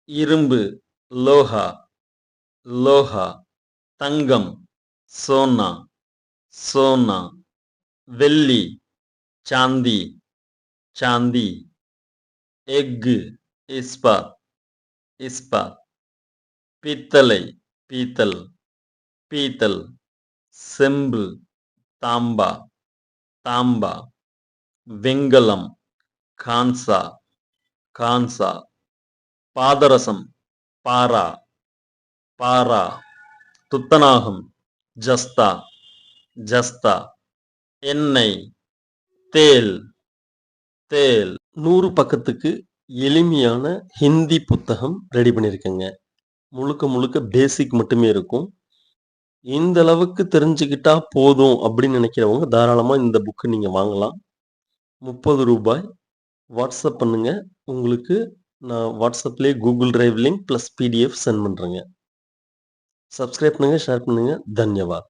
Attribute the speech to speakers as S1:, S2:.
S1: இரும்பு லோஹா, லோஹா. தங்கம் சோனா, சோனா. வெள்ளி சாந்தி, சாந்தி. எஃகு இஸ்பாத், இஸ்பாத். பித்தளை பீத்தல், பீத்தல். செம்பு தாம்பா, தாம்பா. வெண்கலம் கான்சா, கான்சா. பாதரசம் பாரா, பாரா. துத்தநாகம் ஜஸ்தா, ஜஸ்தா. எண்ணெய் தேல், தேல். 100 பக்கத்துக்கு எளிமையான ஹிந்தி புத்தகம் ரெடி பண்ணியிருக்கேங்க. முழுக்க முழுக்க பேசிக் மட்டுமே இருக்கும். இந்த அளவுக்கு தெரிஞ்சுக்கிட்டா போதும் அப்படின்னு நினைக்கிறவங்க தாராளமா இந்த புக்க நீங்க வாங்கலாம். ரூ. 30. வாட்ஸ்அப் பண்ணுங்க. உங்களுக்கு நான் வாட்ஸ்அப்லயே Google drive link plus PDF send பண்றேங்க. சப்ஸ்கிரைப் பண்ணுங்க, ஷேர் பண்ணுங்க. தன்யவாத்.